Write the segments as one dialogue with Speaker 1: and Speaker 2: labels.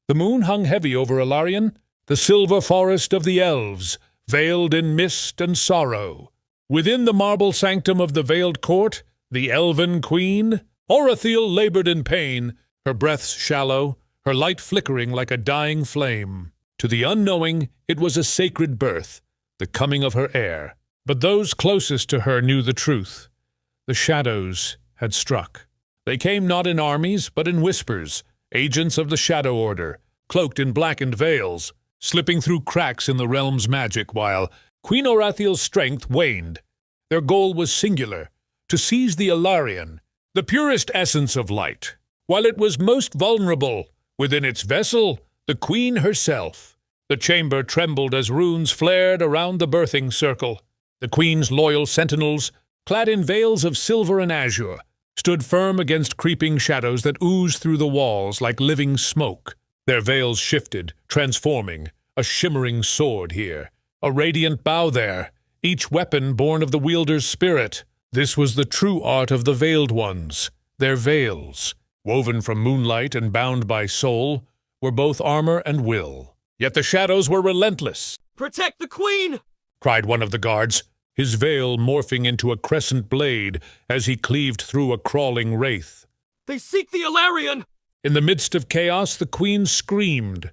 Speaker 1: The moon hung heavy over Alarion, the silver forest of the elves, veiled in mist and sorrow. Within the marble sanctum of the veiled court, the elven queen, Merithiel, labored in pain, her breaths shallow, her light flickering like a dying flame. To the unknowing, it was a sacred birth, the coming of her heir. But those closest to her knew the truth. The shadows had struck. They came not in armies, but in whispers, agents of the Shadow Order, cloaked in blackened veils, slipping through cracks in the realm's magic while Queen Orathiel's strength waned. Their goal was singular, to seize the Alarion, the purest essence of light. While it was most vulnerable, within its vessel, the queen herself. The chamber trembled as runes flared around the birthing circle. The queen's loyal sentinels, clad in veils of silver and azure, stood firm against creeping shadows that oozed through the walls like living smoke. Their veils shifted, transforming, a shimmering sword here, a radiant bow there, each weapon born of the wielder's spirit. This was the true art of the Veiled Ones. Their veils, woven from moonlight and bound by soul, were both armor and will. Yet the shadows were relentless.
Speaker 2: "Protect the queen!"
Speaker 1: cried one of the guards, his veil morphing into a crescent blade as he cleaved through a crawling wraith.
Speaker 2: "They seek the Alarion!"
Speaker 1: In the midst of chaos, the queen screamed,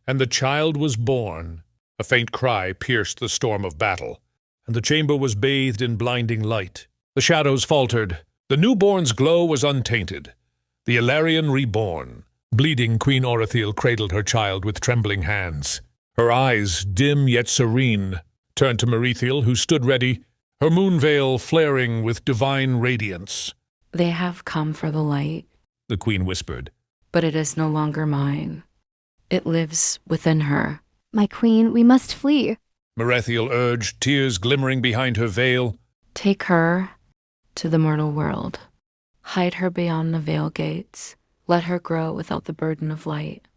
Speaker 1: and the child was born. A faint cry pierced the storm of battle, and the chamber was bathed in blinding light. The shadows faltered. The newborn's glow was untainted. The Alarion reborn. Bleeding, Queen Orathiel cradled her child with trembling hands. Her eyes, dim yet serene, turned to Merithiel, who stood ready, her moon veil flaring with divine radiance.
Speaker 3: "They have come for the light,"
Speaker 1: the queen whispered.
Speaker 3: "but it is no longer mine. It lives within her."
Speaker 4: "My queen, we must flee."
Speaker 1: Merithiel urged, tears glimmering behind her veil.
Speaker 3: "Take her to the mortal world. Hide her beyond the veil gates. Let her grow without the burden of light,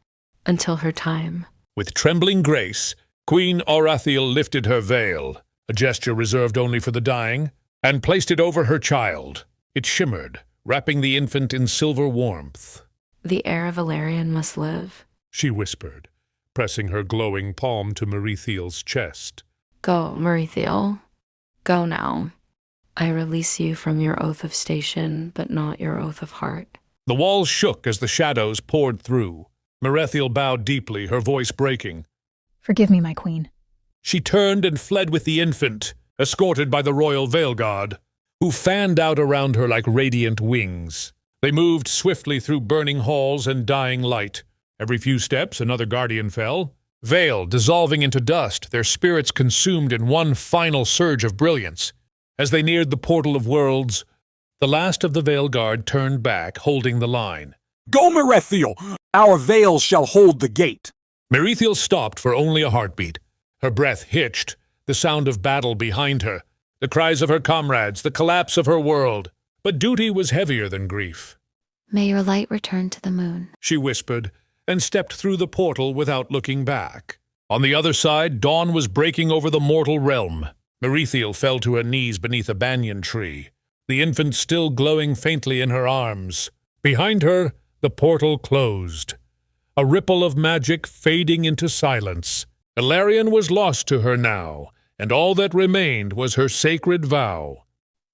Speaker 3: until her time."
Speaker 1: With trembling grace, Queen Orathiel lifted her veil, a gesture reserved only for the dying, and placed it over her child. It shimmered, wrapping the infant in silver warmth.
Speaker 3: "The heir of Alarion must live,"
Speaker 1: she whispered, pressing her glowing palm to Merithiel's chest.
Speaker 3: "Go, Merithiel. Go now. I release you from your oath of station, but not your oath of heart."
Speaker 1: The walls shook as the shadows poured through. Merithiel bowed deeply, her voice breaking.
Speaker 5: "Forgive me, my queen."
Speaker 1: She turned and fled with the infant, escorted by the Royal Veilguard, who fanned out around her like radiant wings. They moved swiftly through burning halls and dying light. Every few steps, another guardian fell, veil dissolving into dust, their spirits consumed in one final surge of brilliance. As they neared the portal of worlds, the last of the Veilguard turned back, holding the line.
Speaker 6: "Go, Merithiel! Our veils shall hold the gate!"
Speaker 1: Merithiel stopped for only a heartbeat. Her breath hitched, the sound of battle behind her, the cries of her comrades, the collapse of her world. But duty was heavier than grief.
Speaker 4: "May your light return to the moon,"
Speaker 1: she whispered, and stepped through the portal without looking back. On the other side, dawn was breaking over the mortal realm. Merithiel fell to her knees beneath a banyan tree, the infant still glowing faintly in her arms. Behind her, the portal closed, a ripple of magic fading into silence. Alarion was lost to her now, and all that remained was her sacred vow.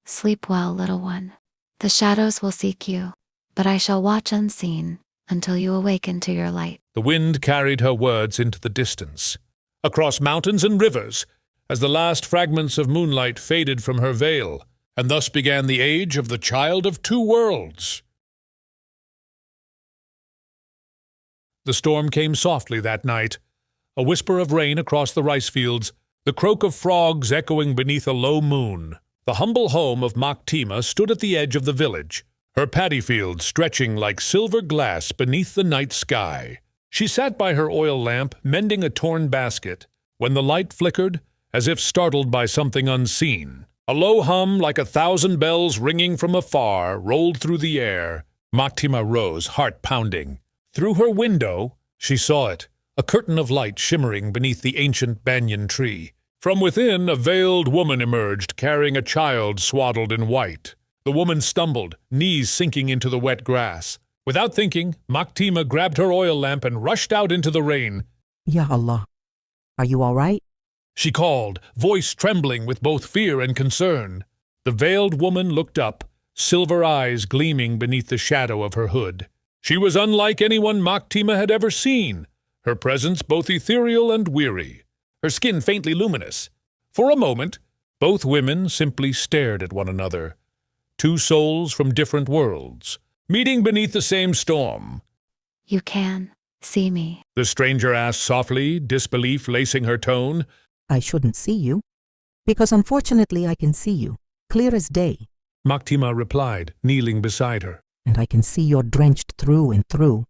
Speaker 4: "Sleep well, little one. The shadows will seek you, but I shall watch unseen until you awaken to your light."
Speaker 1: The wind carried her words into the distance, across mountains and rivers, as the last fragments of moonlight faded from her veil, and thus began the age of the Child of Two Worlds. The storm came softly that night, a whisper of rain across the rice fields, the croak of frogs echoing beneath a low moon. The humble home of Maktima stood at the edge of the village, her paddy field stretching like silver glass beneath the night sky. She sat by her oil lamp, mending a torn basket, when the light flickered, as if startled by something unseen. A low hum, like 1,000 bells ringing from afar, rolled through the air. Maktima rose, heart pounding. Through her window, she saw it, a curtain of light shimmering beneath the ancient banyan tree. From within, a veiled woman emerged, carrying a child swaddled in white. The woman stumbled, knees sinking into the wet grass. Without thinking, Maktima grabbed her oil lamp and rushed out into the rain.
Speaker 7: Ya Allah. Are you all right?
Speaker 1: She called, voice trembling with both fear and concern. The veiled woman looked up, silver eyes gleaming beneath the shadow of her hood. She was unlike anyone Maktima had ever seen, her presence both ethereal and weary, her skin faintly luminous. For a moment, both women simply stared at one another, two souls from different worlds, meeting beneath the same storm.
Speaker 4: You can see me.
Speaker 1: The stranger asked softly, disbelief lacing her tone.
Speaker 7: I shouldn't see you. Because unfortunately I can see you, clear as day.
Speaker 1: Maktima replied, kneeling beside her.
Speaker 7: And I can see you're drenched through and through.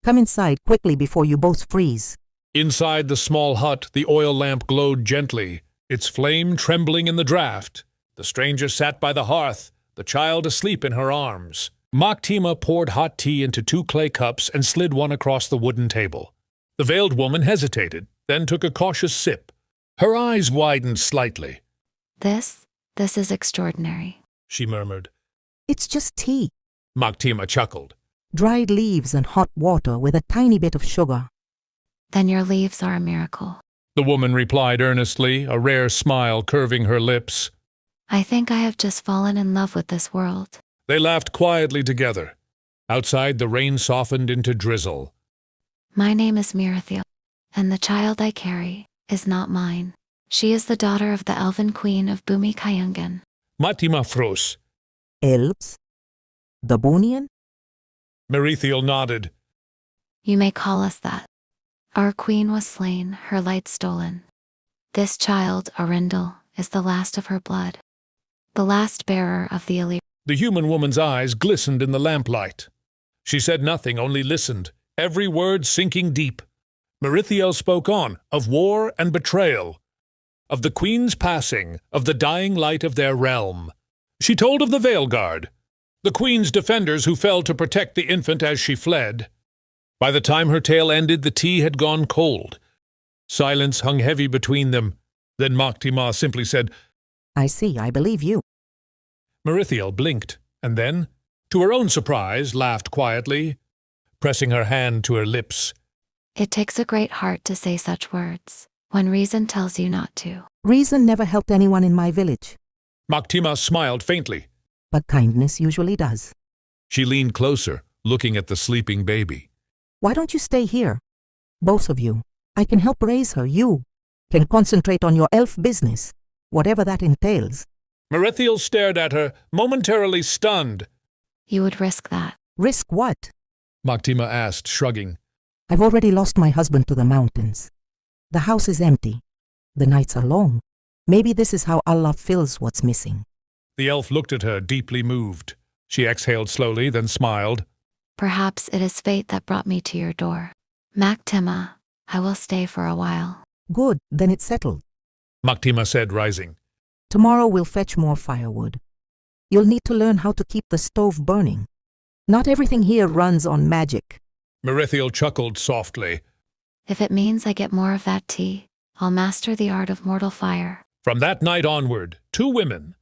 Speaker 7: Come inside quickly before you both freeze.
Speaker 1: Inside the small hut, the oil lamp glowed gently, its flame trembling in the draught. The stranger sat by the hearth, the child asleep in her arms. Maktima poured hot tea into 2 clay cups and slid one across the wooden table. The veiled woman hesitated, then took a cautious sip. Her eyes widened slightly.
Speaker 4: This is extraordinary.
Speaker 1: She murmured.
Speaker 7: It's just tea.
Speaker 1: Maktima chuckled.
Speaker 7: Dried leaves and hot water with a tiny bit of sugar.
Speaker 4: Then your leaves are a miracle.
Speaker 1: The woman replied earnestly, a rare smile curving her lips.
Speaker 4: I think I have just fallen in love with this world.
Speaker 1: They laughed quietly together. Outside, the rain softened into drizzle.
Speaker 4: My name is Merithiel, and the child I carry is not mine. She is the daughter of the elven queen of Bumi Kayungan.
Speaker 1: Maktima froze.
Speaker 7: Elves? The Bonian?
Speaker 1: Merithiel nodded.
Speaker 4: You may call us that. Our queen was slain, her light stolen. This child, Arindel, is the last of her blood, the last bearer of the elite.
Speaker 1: The human woman's eyes glistened in the lamplight. She said nothing, only listened, every word sinking deep. Merithiel spoke on, of war and betrayal, of the queen's passing, of the dying light of their realm. She told of the Veilguard, the queen's defenders who fell to protect the infant as she fled. By the time her tale ended, the tea had gone cold. Silence hung heavy between them. Then Maktima simply said,
Speaker 7: I see, I believe you.
Speaker 1: Merithiel blinked, and then, to her own surprise, laughed quietly, pressing her hand to her lips.
Speaker 4: It takes a great heart to say such words, when reason tells you not to.
Speaker 7: Reason never helped anyone in my village.
Speaker 1: Maktima smiled faintly.
Speaker 7: But kindness usually does.
Speaker 1: She leaned closer, looking at the sleeping baby.
Speaker 7: Why don't you stay here? Both of you. I can help raise her. You can concentrate on your elf business, whatever that entails.
Speaker 1: Merithiel stared at her, momentarily stunned.
Speaker 4: You would risk that.
Speaker 7: Risk what?
Speaker 1: Maktima asked, shrugging.
Speaker 7: I've already lost my husband to the mountains. The house is empty. The nights are long. Maybe this is how Allah fills what's missing.
Speaker 1: The elf looked at her, deeply moved. She exhaled slowly, then smiled.
Speaker 4: Perhaps it is fate that brought me to your door. Maktima, I will stay for a while.
Speaker 7: Good, then it's settled.
Speaker 1: Maktima said, rising.
Speaker 7: Tomorrow we'll fetch more firewood. You'll need to learn how to keep the stove burning. Not everything here runs on magic.
Speaker 1: Merithiel chuckled softly.
Speaker 4: If it means I get more of that tea, I'll master the art of mortal fire.
Speaker 1: From that night onward, 2 women,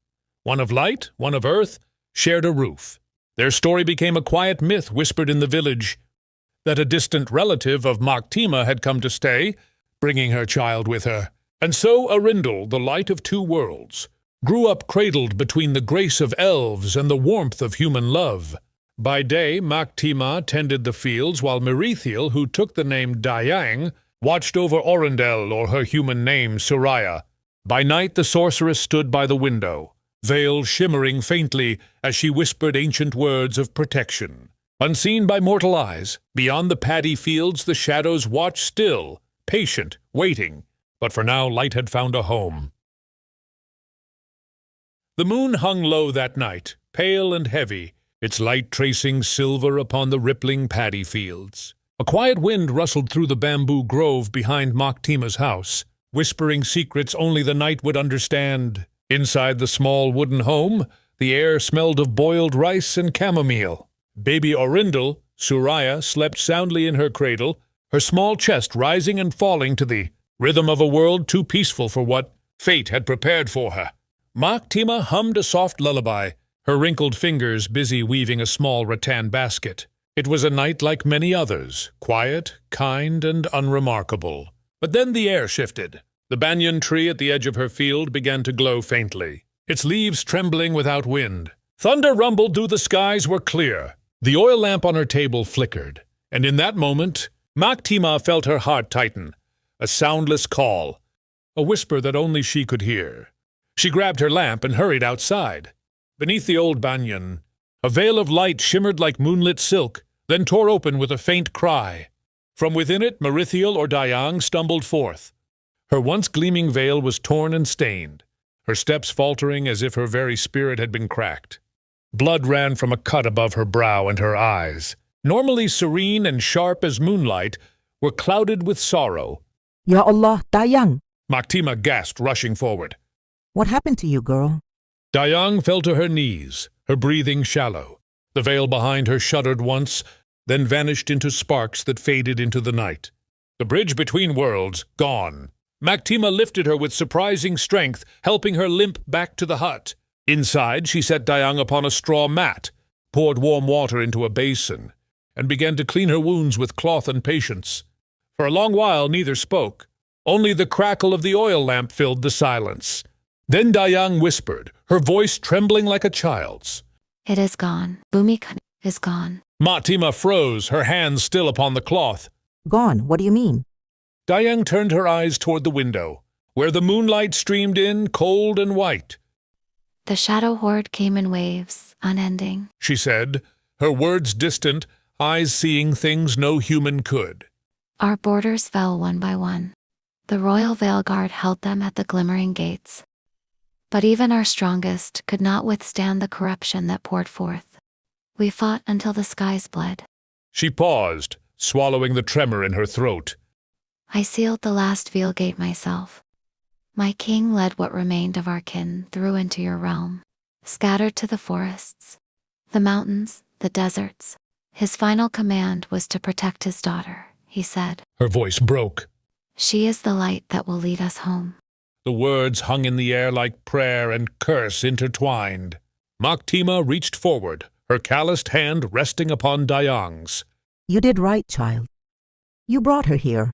Speaker 1: one of light, one of earth, shared a roof. Their story became a quiet myth whispered in the village, that a distant relative of Maktima had come to stay, bringing her child with her. And so Arindel, the light of 2 worlds, grew up cradled between the grace of elves and the warmth of human love. By day, Maktima tended the fields, while Merithiel, who took the name Dayang, watched over Arindel, or her human name, Soraya. By night, the sorceress stood by the window, veil shimmering faintly as she whispered ancient words of protection. Unseen by mortal eyes, beyond the paddy fields the shadows watched still, patient, waiting. But for now light had found a home. The moon hung low that night, pale and heavy, its light tracing silver upon the rippling paddy fields. A quiet wind rustled through the bamboo grove behind Maktima's house, whispering secrets only the night would understand. Inside the small wooden home, the air smelled of boiled rice and chamomile. Baby Arindel, Soraya, slept soundly in her cradle, her small chest rising and falling to the rhythm of a world too peaceful for what fate had prepared for her. Maktima hummed a soft lullaby, her wrinkled fingers busy weaving a small rattan basket. It was a night like many others, quiet, kind, and unremarkable. But then the air shifted. The banyan tree at the edge of her field began to glow faintly, its leaves trembling without wind. Thunder rumbled through the skies were clear. The oil lamp on her table flickered, and in that moment, Maktima felt her heart tighten. A soundless call, a whisper that only she could hear. She grabbed her lamp and hurried outside. Beneath the old banyan, a veil of light shimmered like moonlit silk, then tore open with a faint cry. From within it, Merithiel or Dayang stumbled forth. Her once gleaming veil was torn and stained, her steps faltering as if her very spirit had been cracked. Blood ran from a cut above her brow, and her eyes, normally serene and sharp as moonlight, were clouded with sorrow.
Speaker 7: Ya Allah, Dayang!
Speaker 1: Maktima gasped, rushing forward.
Speaker 7: What happened to you, girl?
Speaker 1: Dayang fell to her knees, her breathing shallow. The veil behind her shuddered once, then vanished into sparks that faded into the night. The bridge between worlds gone. Maktima lifted her with surprising strength, helping her limp back to the hut. Inside, she set Dayang upon a straw mat, poured warm water into a basin, and began to clean her wounds with cloth and patience. For a long while, neither spoke. Only the crackle of the oil lamp filled the silence. Then Dayang whispered, her voice trembling like a child's.
Speaker 4: It is gone. Bhumika is gone.
Speaker 1: Maktima froze, her hands still upon the cloth.
Speaker 7: Gone, what do you mean?
Speaker 1: Dayang turned her eyes toward the window, where the moonlight streamed in, cold and white.
Speaker 4: The shadow horde came in waves, unending.
Speaker 1: She said, her words distant, eyes seeing things no human could.
Speaker 4: Our borders fell one by one. The Royal Veilguard held them at the glimmering gates. But even our strongest could not withstand the corruption that poured forth. We fought until the skies bled.
Speaker 1: She paused, swallowing the tremor in her throat.
Speaker 4: I sealed the last veil gate myself. My king led what remained of our kin through into your realm, scattered to the forests, the mountains, the deserts. His final command was to protect his daughter, he said.
Speaker 1: Her voice broke.
Speaker 4: She is the light that will lead us home.
Speaker 1: The words hung in the air like prayer and curse intertwined. Maktima reached forward, her calloused hand resting upon Dayang's.
Speaker 7: You did right, child. You brought her here.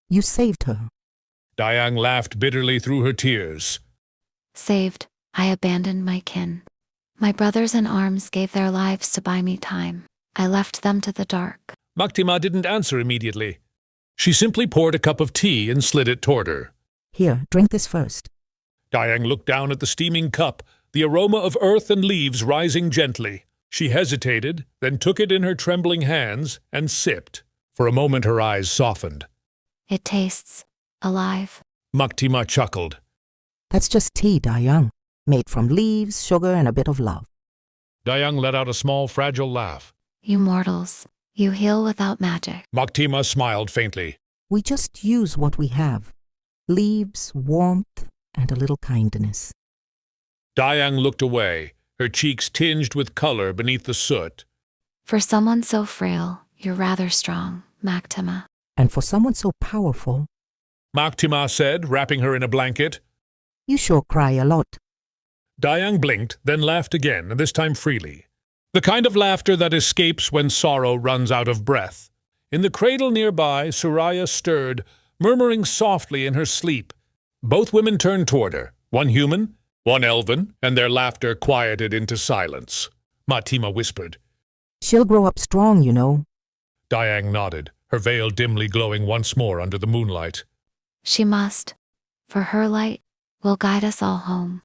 Speaker 7: You saved her.
Speaker 1: Dayang laughed bitterly through her tears.
Speaker 4: Saved, I abandoned my kin. My brothers in arms gave their lives to buy me time. I left them to the dark.
Speaker 1: Maktima didn't answer immediately. She simply poured a cup of tea and slid it toward her.
Speaker 7: Here, drink this first.
Speaker 1: Dayang looked down at the steaming cup, the aroma of earth and leaves rising gently. She hesitated, then took it in her trembling hands and sipped. For a moment her eyes softened.
Speaker 4: It tastes alive.
Speaker 1: Maktima chuckled.
Speaker 7: That's just tea, Dayang, made from leaves, sugar, and a bit of love.
Speaker 1: Dayang let out a small, fragile laugh.
Speaker 4: You mortals, you heal without magic.
Speaker 1: Maktima smiled faintly.
Speaker 7: We just use what we have. Leaves, warmth, and a little kindness.
Speaker 1: Dayang looked away, her cheeks tinged with color beneath the soot.
Speaker 4: For someone so frail, you're rather strong, Maktima.
Speaker 7: And for someone so powerful,
Speaker 1: Maktima said, wrapping her in a blanket.
Speaker 7: you sure cry a lot.
Speaker 1: Dayang blinked, then laughed again, and this time freely. The kind of laughter that escapes when sorrow runs out of breath. In the cradle nearby, Soraya stirred, murmuring softly in her sleep. Both women turned toward her, one human, one elven, and their laughter quieted into silence. Maktima whispered.
Speaker 7: She'll grow up strong, you know.
Speaker 1: Dayang nodded, her veil dimly glowing once more under the moonlight.
Speaker 4: She must, for her light will guide us all home.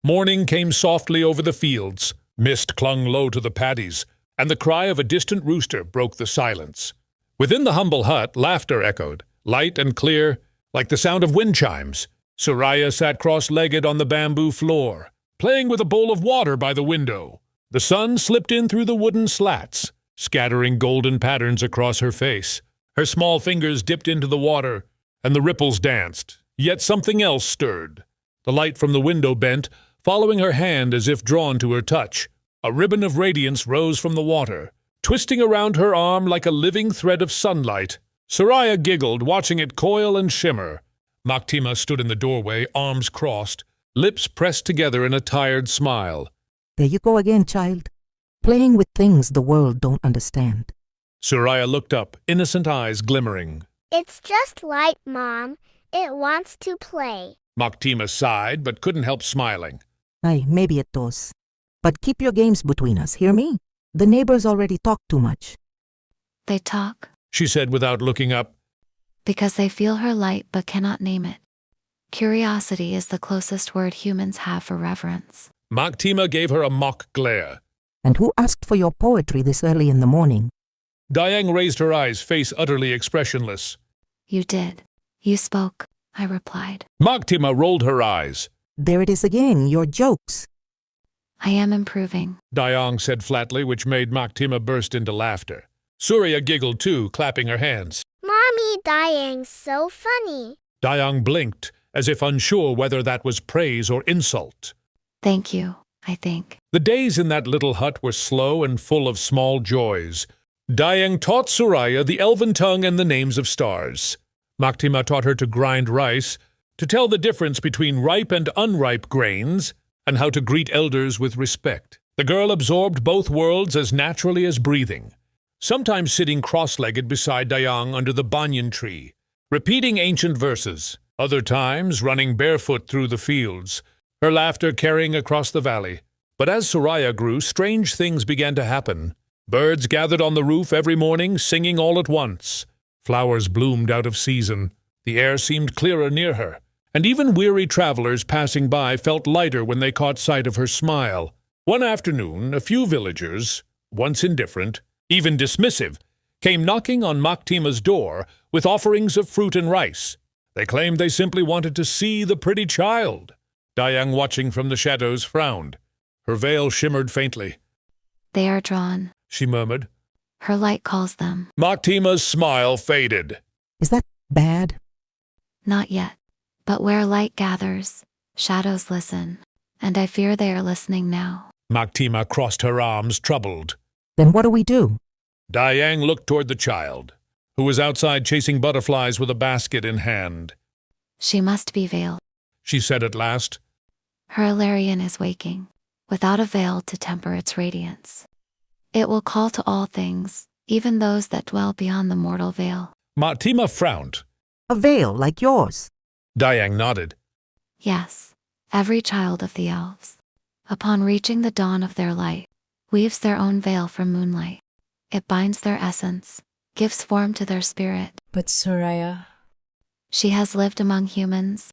Speaker 1: Morning came softly over the fields, mist clung low to the paddies, and the cry of a distant rooster broke the silence. Within the humble hut, laughter echoed, light and clear, like the sound of wind chimes. Soraya sat cross-legged on the bamboo floor, playing with a bowl of water by the window. The sun slipped in through the wooden slats, scattering golden patterns across her face. Her small fingers dipped into the water, and the ripples danced. Yet something else stirred. The light from the window bent, following her hand as if drawn to her touch. A ribbon of radiance rose from the water, twisting around her arm like a living thread of sunlight. Soraya giggled, watching it coil and shimmer. Maktima stood in the doorway, arms crossed, lips pressed together in a tired smile.
Speaker 7: There you go again, child. Playing with things the world don't understand.
Speaker 1: Suraya looked up, innocent eyes glimmering.
Speaker 8: It's just light, Mom. It wants to play.
Speaker 1: Moctima sighed, but couldn't help smiling.
Speaker 7: Ay, maybe it does. But keep your games between us, hear me? The neighbors already talk too much.
Speaker 4: They talk
Speaker 1: She said without looking up.
Speaker 4: because they feel her light but cannot name it. Curiosity is the closest word humans have for reverence.
Speaker 1: Moctima gave her a mock glare.
Speaker 7: And who asked for your poetry this early in the morning?
Speaker 1: Dayang raised her eyes, face utterly expressionless.
Speaker 4: You did. You spoke, I replied.
Speaker 1: Moctima rolled her eyes.
Speaker 7: There it is again, your jokes.
Speaker 4: I am improving.
Speaker 1: Dayang said flatly, which made Moctima burst into laughter. Surya giggled too, clapping her hands.
Speaker 8: Mommy, Dayang's so funny.
Speaker 1: Dayang blinked, as if unsure whether that was praise or insult.
Speaker 4: Thank you, I think.
Speaker 1: The days in that little hut were slow and full of small joys. Dayang taught Suraya the elven tongue and the names of stars. Moctima taught her to grind rice, to tell the difference between ripe and unripe grains, and how to greet elders with respect. The girl absorbed both worlds as naturally as breathing, sometimes sitting cross-legged beside Dayang under the banyan tree, repeating ancient verses, other times running barefoot through the fields, her laughter carrying across the valley. But as Suraya grew, strange things began to happen. Birds gathered on the roof every morning, singing all at once. Flowers bloomed out of season. The air seemed clearer near her, and even weary travelers passing by felt lighter when they caught sight of her smile. One afternoon, a few villagers, once indifferent, even dismissive, came knocking on Moctima's door with offerings of fruit and rice. They claimed they simply wanted to see the pretty child. Dayang, watching from the shadows, frowned. Her veil shimmered faintly.
Speaker 4: They are drawn.
Speaker 1: She murmured.
Speaker 4: Her light calls them.
Speaker 1: Moctima's smile faded.
Speaker 7: Is that bad?
Speaker 4: Not yet. But where light gathers, shadows listen. And I fear they are listening now.
Speaker 1: Moctima crossed her arms, troubled.
Speaker 7: Then what do we do?
Speaker 1: Dayang looked toward the child, who was outside chasing butterflies with a basket in hand.
Speaker 4: She must be veiled.
Speaker 1: She said at last.
Speaker 4: Her Ilarion is waking, without a veil to temper its radiance. It will call to all things, even those that dwell beyond the mortal veil.
Speaker 1: Moctima frowned.
Speaker 7: A veil like yours.
Speaker 1: Dayang nodded.
Speaker 4: Yes, every child of the elves, upon reaching the dawn of their light, weaves their own veil from moonlight. It binds their essence, gives form to their spirit.
Speaker 9: But Suraya...
Speaker 4: She has lived among humans.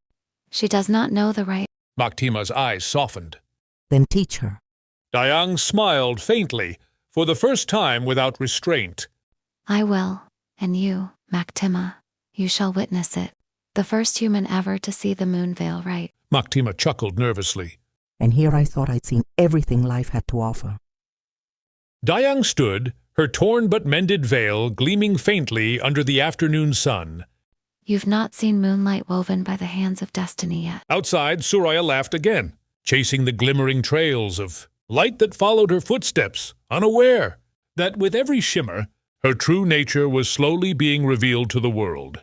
Speaker 4: She does not know the right.
Speaker 1: Moctima's eyes softened.
Speaker 7: Then teach her.
Speaker 1: Dayang smiled faintly, for the first time without restraint.
Speaker 4: I will, and you, Moctima, you shall witness it. The first human ever to see the moon veil right.
Speaker 1: Moctima chuckled nervously.
Speaker 7: And here I thought I'd seen everything life had to offer.
Speaker 1: Dayang stood, her torn but mended veil gleaming faintly under the afternoon sun.
Speaker 4: You've not seen moonlight woven by the hands of destiny yet.
Speaker 1: Outside, Suraya laughed again, chasing the glimmering trails of light that followed her footsteps, unaware that with every shimmer, her true nature was slowly being revealed to the world.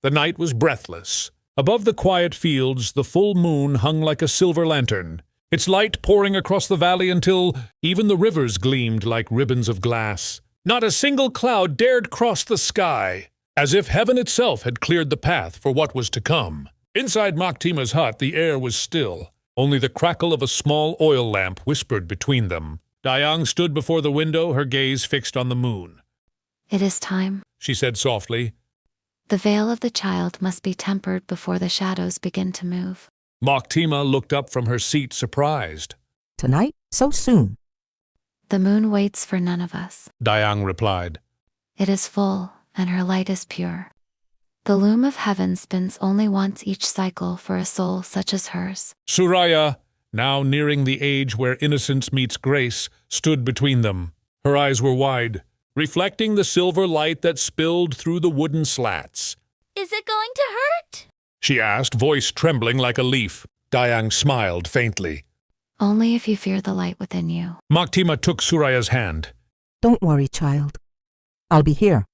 Speaker 1: The night was breathless. Above the quiet fields, the full moon hung like a silver lantern, its light pouring across the valley until even the rivers gleamed like ribbons of glass. Not a single cloud dared cross the sky, as if heaven itself had cleared the path for what was to come. Inside Moctima's hut, the air was still. Only the crackle of a small oil lamp whispered between them. Dayang stood before the window, her gaze fixed on the moon.
Speaker 4: It is time,
Speaker 1: She said softly.
Speaker 4: The veil of the child must be tempered before the shadows begin to move.
Speaker 1: Moctima looked up from her seat, surprised.
Speaker 7: Tonight? So soon?
Speaker 4: The moon waits for none of us.
Speaker 1: Dayang replied.
Speaker 4: It is full, and her light is pure. The loom of heaven spins only once each cycle for a soul such as hers.
Speaker 1: Suraya, now nearing the age where innocence meets grace, stood between them. Her eyes were wide, reflecting the silver light that spilled through the wooden slats.
Speaker 8: Is it going to hurt?
Speaker 1: She asked, voice trembling like a leaf. Dayang smiled faintly.
Speaker 4: Only if you fear the light within you.
Speaker 1: Moctima took Suraya's hand.
Speaker 7: Don't worry, child. I'll be here.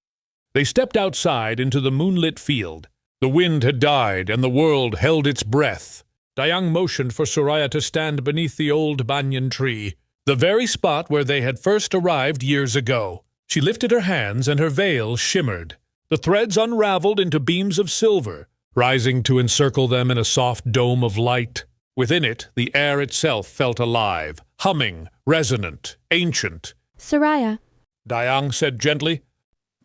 Speaker 1: They stepped outside into the moonlit field. The wind had died, and the world held its breath. Dayang motioned for Suraya to stand beneath the old banyan tree. the very spot where they had first arrived years ago. She lifted her hands and her veil shimmered. The threads unraveled into beams of silver, rising to encircle them in a soft dome of light. Within it, the air itself felt alive, humming, resonant, ancient.
Speaker 9: Soraya.
Speaker 1: Dayang said gently.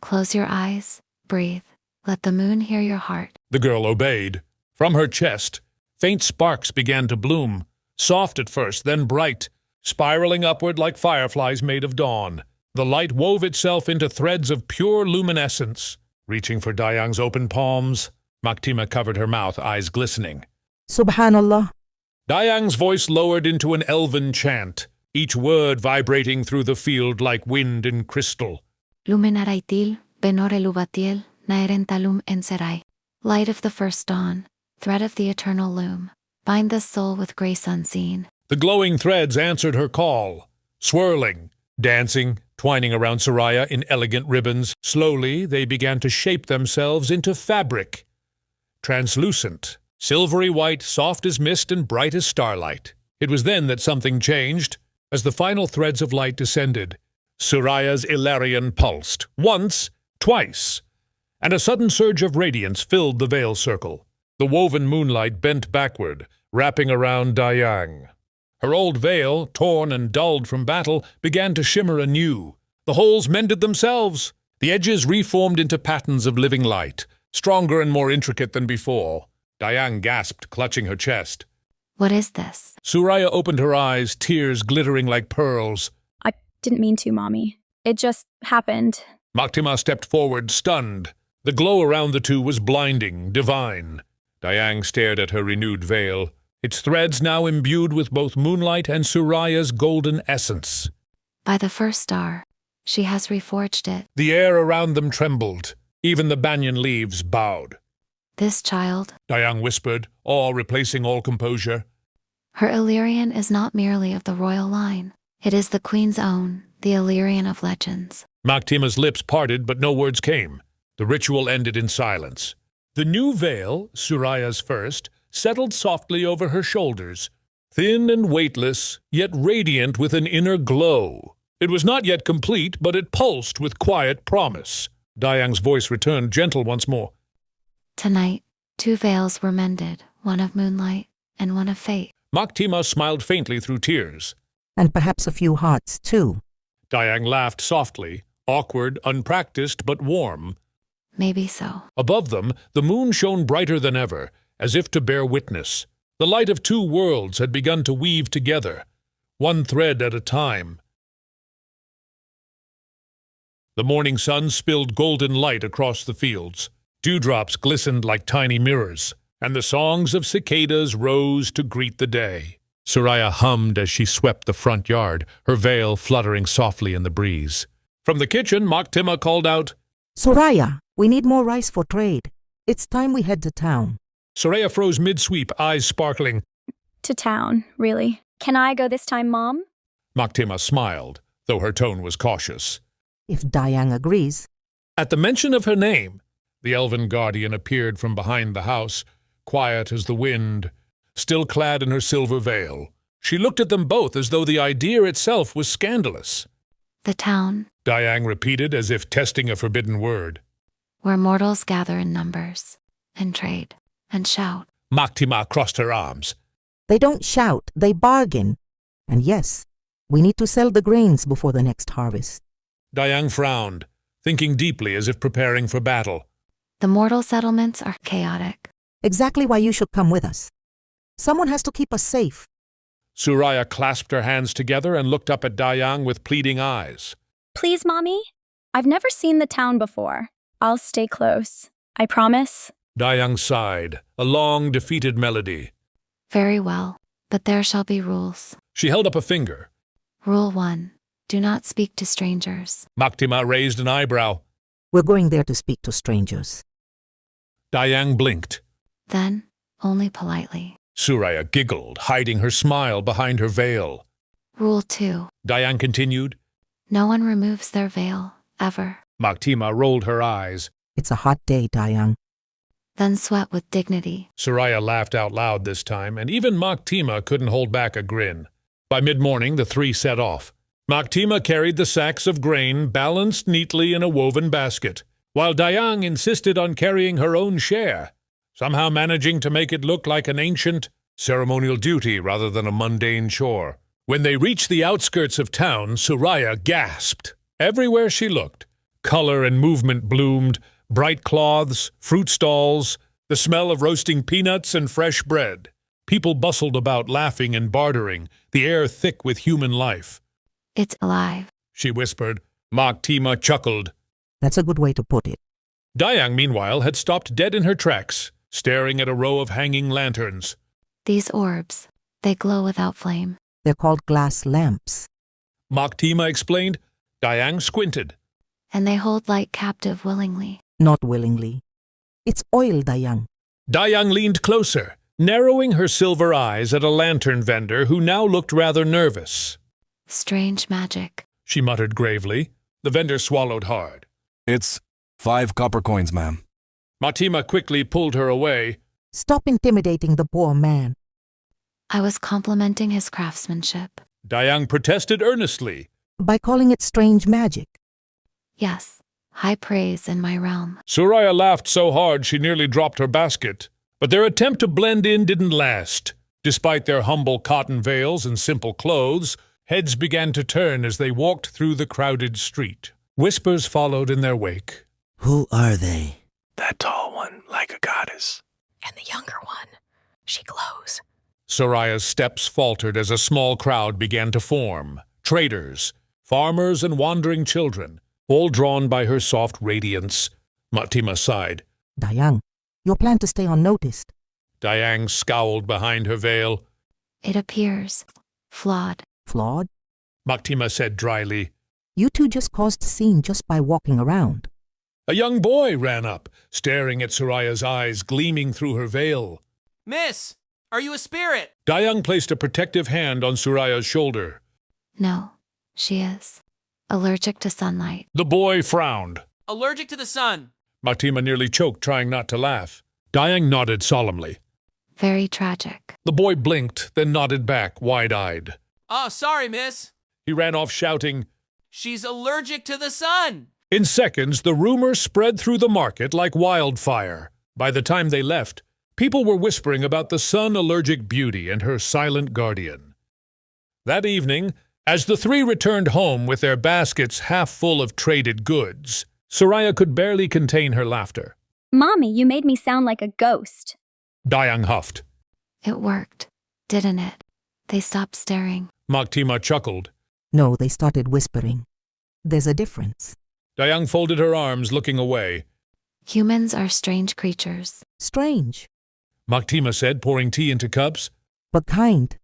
Speaker 4: Close your eyes, breathe, let the moon hear your heart.
Speaker 1: The girl obeyed. From her chest, faint sparks began to bloom, soft at first, then bright, spiraling upward like fireflies made of dawn. The light wove itself into threads of pure luminescence. Reaching for Dayang's open palms, Maktima covered her mouth, eyes glistening.
Speaker 7: Subhanallah.
Speaker 1: Dayang's voice lowered into an elven chant, each word vibrating through the field like wind in crystal.
Speaker 4: Luminaraitil, benore lubatiel, naerentalum enserai. Light of the first dawn, thread of the eternal loom, bind the soul with grace unseen.
Speaker 1: The glowing threads answered her call, swirling, dancing, twining around Soraya in elegant ribbons. Slowly, they began to shape themselves into fabric. Translucent, silvery white, soft as mist and bright as starlight. It was then that something changed. As the final threads of light descended, Soraya's Ilarion pulsed, once, twice, and a sudden surge of radiance filled the veil circle. The woven moonlight bent backward, wrapping around Dayang. Her old veil, torn and dulled from battle, began to shimmer anew. The holes mended themselves. The edges reformed into patterns of living light, stronger and more intricate than before. Dayang gasped, clutching her chest.
Speaker 4: What is this?
Speaker 1: Soraya opened her eyes, tears glittering like pearls.
Speaker 9: I didn't mean to, Mommy. It just happened.
Speaker 1: Maktima stepped forward, stunned. The glow around the two was blinding, divine. Dayang stared at her renewed veil, its threads now imbued with both moonlight and Soraya's golden essence.
Speaker 4: By the first star, she has reforged it.
Speaker 1: The air around them trembled. Even the banyan leaves bowed.
Speaker 4: This child,
Speaker 1: Dayang whispered, awe replacing all composure.
Speaker 4: her Illyrian is not merely of the royal line. It is the queen's own, the Illyrian of legends.
Speaker 1: Maktima's lips parted, but no words came. The ritual ended in silence. The new veil, Soraya's first, settled softly over her shoulders, thin and weightless, yet radiant with an inner glow. It was not yet complete, but it pulsed with quiet promise. Dayang's voice returned, gentle once more.
Speaker 4: Tonight, 2 veils were mended, one of moonlight and one of fate.
Speaker 1: Maktima smiled faintly through tears.
Speaker 7: And perhaps a few hearts, too.
Speaker 1: Dayang laughed softly, awkward, unpracticed, but warm.
Speaker 4: Maybe so.
Speaker 1: Above them, the moon shone brighter than ever, as if to bear witness. The light of 2 worlds had begun to weave together, one thread at a time. The morning sun spilled golden light across the fields. Dewdrops glistened like tiny mirrors, and the songs of cicadas rose to greet the day. Soraya hummed as she swept the front yard, her veil fluttering softly in the breeze. From the kitchen, Maktima called out,
Speaker 7: Soraya, we need more rice for trade. It's time we head to town.
Speaker 1: Soraya froze mid-sweep, eyes sparkling.
Speaker 9: To town, really. Can I go this time, Mom?
Speaker 1: Maktima smiled, though her tone was cautious.
Speaker 7: If Dayang agrees.
Speaker 1: At the mention of her name, the elven guardian appeared from behind the house, quiet as the wind, still clad in her silver veil. She looked at them both as though the idea itself was scandalous.
Speaker 4: The town,
Speaker 1: Dayang repeated as if testing a forbidden word.
Speaker 4: where mortals gather in numbers, and trade, and shout.
Speaker 1: Maktima crossed her arms.
Speaker 7: They don't shout, they bargain. And yes, we need to sell the grains before the next harvest.
Speaker 1: Dayang frowned, thinking deeply as if preparing for battle.
Speaker 4: The mortal settlements are chaotic.
Speaker 7: Exactly why you should come with us. Someone has to keep us safe.
Speaker 1: Soraya clasped her hands together and looked up at Dayang with pleading eyes.
Speaker 9: Please, Mommy? I've never seen the town before. I'll stay close. I promise.
Speaker 1: Dayang sighed, a long, defeated melody.
Speaker 4: Very well, but there shall be rules.
Speaker 1: She held up a finger.
Speaker 4: Rule 1. Do not speak to strangers.
Speaker 1: Maktima raised an eyebrow.
Speaker 7: We're going there to speak to strangers.
Speaker 1: Dayang blinked.
Speaker 4: Then, only politely.
Speaker 1: Soraya giggled, hiding her smile behind her veil.
Speaker 4: Rule 2.
Speaker 1: Dayang continued.
Speaker 4: No one removes their veil, ever.
Speaker 1: Maktima rolled her eyes.
Speaker 7: It's a hot day, Dayang.
Speaker 4: Then sweat with dignity.
Speaker 1: Soraya laughed out loud this time, and even Maktima couldn't hold back a grin. By mid-morning, the three set off. Maktima carried the sacks of grain balanced neatly in a woven basket, while Dayang insisted on carrying her own share, somehow managing to make it look like an ancient ceremonial duty rather than a mundane chore. When they reached the outskirts of town, Suraya gasped. Everywhere she looked, color and movement bloomed, bright cloths, fruit stalls, the smell of roasting peanuts and fresh bread. People bustled about laughing and bartering, the air thick with human life.
Speaker 4: It's alive,
Speaker 1: she whispered. Maktima chuckled.
Speaker 7: That's a good way to put it.
Speaker 1: Dayang, meanwhile, had stopped dead in her tracks, staring at a row of hanging lanterns.
Speaker 4: These orbs, they glow without flame.
Speaker 7: They're called glass lamps.
Speaker 1: Maktima explained. Dayang squinted.
Speaker 4: And they hold light captive willingly.
Speaker 7: Not willingly. It's oil, Dayang.
Speaker 1: Dayang leaned closer, narrowing her silver eyes at a lantern vendor who now looked rather nervous.
Speaker 4: Strange magic,
Speaker 1: she muttered gravely. The vendor swallowed hard.
Speaker 6: It's 5 copper coins, ma'am.
Speaker 1: Maktima quickly pulled her away.
Speaker 7: Stop intimidating the poor man.
Speaker 4: I was complimenting his craftsmanship.
Speaker 1: Dayang protested earnestly.
Speaker 7: By calling it strange magic.
Speaker 4: Yes, high praise in my realm.
Speaker 1: Suraya laughed so hard she nearly dropped her basket. But their attempt to blend in didn't last. Despite their humble cotton veils and simple clothes, heads began to turn as they walked through the crowded street. Whispers followed in their wake.
Speaker 10: Who are they?
Speaker 6: That tall one, like a goddess.
Speaker 3: And the younger one, she glows.
Speaker 1: Soraya's steps faltered as a small crowd began to form. Traders, farmers, and wandering children, all drawn by her soft radiance. Maktima sighed.
Speaker 7: Dayang, your plan to stay unnoticed.
Speaker 1: Dayang scowled behind her veil.
Speaker 4: It appears flawed.
Speaker 7: Flawed?
Speaker 1: Maktima said dryly.
Speaker 7: You two just caused a scene just by walking around.
Speaker 1: A young boy ran up, staring at Soraya's eyes gleaming through her veil.
Speaker 2: Miss, are you a spirit?
Speaker 1: Dayang placed a protective hand on Soraya's shoulder.
Speaker 4: No, she is. Allergic to sunlight.
Speaker 1: The boy frowned.
Speaker 2: Allergic to the sun.
Speaker 1: Maktima nearly choked, trying not to laugh. Dayang nodded solemnly.
Speaker 4: Very tragic.
Speaker 1: The boy blinked, then nodded back, wide-eyed.
Speaker 2: Oh, sorry, miss.
Speaker 1: He ran off shouting,
Speaker 2: She's allergic to the sun.
Speaker 1: In seconds, the rumor spread through the market like wildfire. By the time they left, people were whispering about the sun-allergic beauty and her silent guardian. That evening, as the three returned home with their baskets half full of traded goods, Suraya could barely contain her laughter.
Speaker 9: Mommy, you made me sound like a ghost.
Speaker 1: Dayang huffed.
Speaker 4: It worked, didn't it? They stopped staring.
Speaker 1: Maktima chuckled.
Speaker 7: No, they started whispering. There's a difference.
Speaker 1: Dayang folded her arms, looking away.
Speaker 4: Humans are strange creatures.
Speaker 7: Strange.
Speaker 1: Maktima said, pouring tea into cups.
Speaker 7: But kind.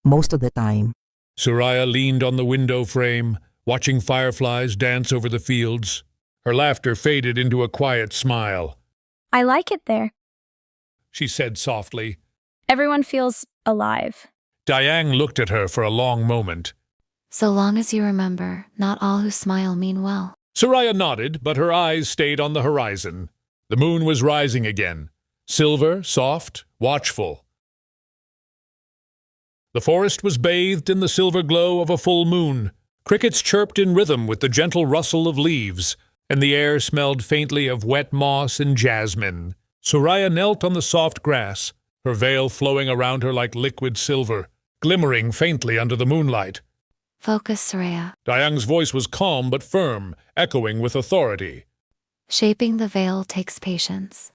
Speaker 7: Most of the time.
Speaker 1: Suraya leaned on the window frame, watching fireflies dance over the fields. Her laughter faded into a quiet smile.
Speaker 9: I like it there.
Speaker 1: She said softly.
Speaker 9: Everyone feels alive.
Speaker 1: Dayang looked at her for a long moment.
Speaker 4: So long as you remember, not all who smile mean well.
Speaker 1: Suraya nodded, but her eyes stayed on the horizon. The moon was rising again, silver, soft, watchful. The forest was bathed in the silver glow of a full moon. Crickets chirped in rhythm with the gentle rustle of leaves, and the air smelled faintly of wet moss and jasmine. Suraya knelt on the soft grass, her veil flowing around her like liquid silver, glimmering faintly under the moonlight.
Speaker 4: Focus, Suraya.
Speaker 1: Dayang's voice was calm but firm, echoing with authority.
Speaker 4: Shaping the veil takes patience.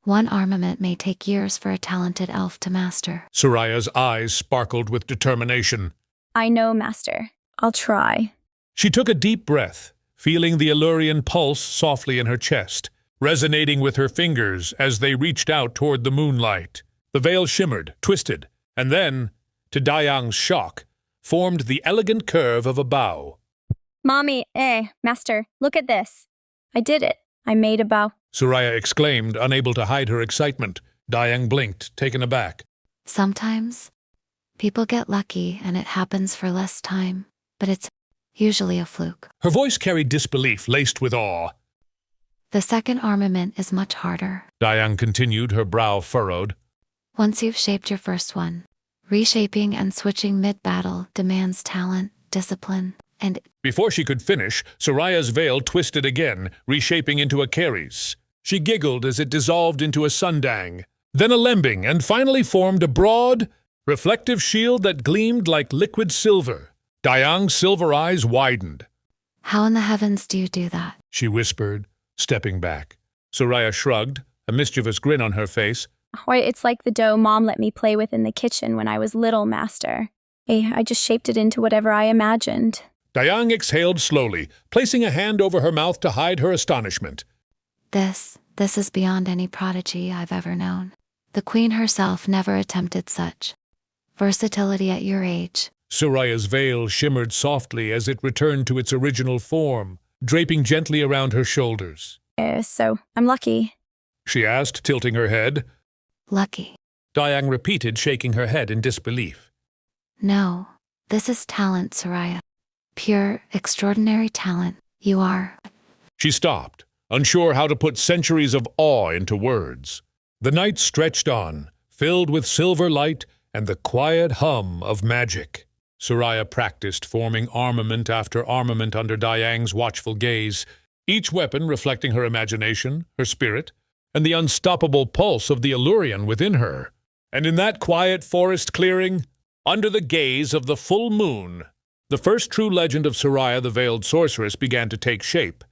Speaker 4: One armament may take years for a talented elf to master.
Speaker 1: Suraya's eyes sparkled with determination.
Speaker 9: I know, Master. I'll try.
Speaker 1: She took a deep breath, feeling the Illyrian pulse softly in her chest, resonating with her fingers as they reached out toward the moonlight. The veil shimmered, twisted, and then, to Dayang's shock, formed the elegant curve of a bow.
Speaker 9: Mommy, Master, look at this. I did it. I made a bow.
Speaker 1: Suraya exclaimed, unable to hide her excitement. Dayang blinked, taken aback.
Speaker 4: Sometimes, people get lucky and it happens for less time, but it's usually a fluke.
Speaker 1: Her voice carried disbelief laced with awe.
Speaker 4: The second armament is much harder.
Speaker 1: Dayang continued, her brow furrowed.
Speaker 4: Once you've shaped your first one, Reshaping and switching mid-battle demands talent, discipline, and
Speaker 1: Before she could finish, Soraya's veil twisted again, reshaping into a Keres. She giggled as it dissolved into a Sundang, then a Lembing, and finally formed a broad, reflective shield that gleamed like liquid silver. Dayang's silver eyes widened.
Speaker 4: how in the heavens do you do that?
Speaker 1: She whispered, stepping back. Soraya shrugged, a mischievous grin on her face.
Speaker 9: Why, it's like the dough Mom let me play with in the kitchen when I was little, Master. I just shaped it into whatever I imagined.
Speaker 1: Dayang exhaled slowly, placing a hand over her mouth to hide her astonishment.
Speaker 4: This is beyond any prodigy I've ever known. The queen herself never attempted such versatility at your age.
Speaker 1: Soraya's veil shimmered softly as it returned to its original form, draping gently around her shoulders.
Speaker 9: So, I'm lucky.
Speaker 1: She asked, tilting her head.
Speaker 4: Lucky.
Speaker 1: Dayang repeated, shaking her head in disbelief.
Speaker 4: No, this is talent, Soraya. Pure, extraordinary talent. You are.
Speaker 1: She stopped, unsure how to put centuries of awe into words. The night stretched on, filled with silver light and the quiet hum of magic. Soraya practiced forming armament after armament under Dayang's watchful gaze, each weapon reflecting her imagination, her spirit, and the unstoppable pulse of the Allurian within her. And in that quiet forest clearing, under the gaze of the full moon, the first true legend of Soraya the Veiled Sorceress began to take shape.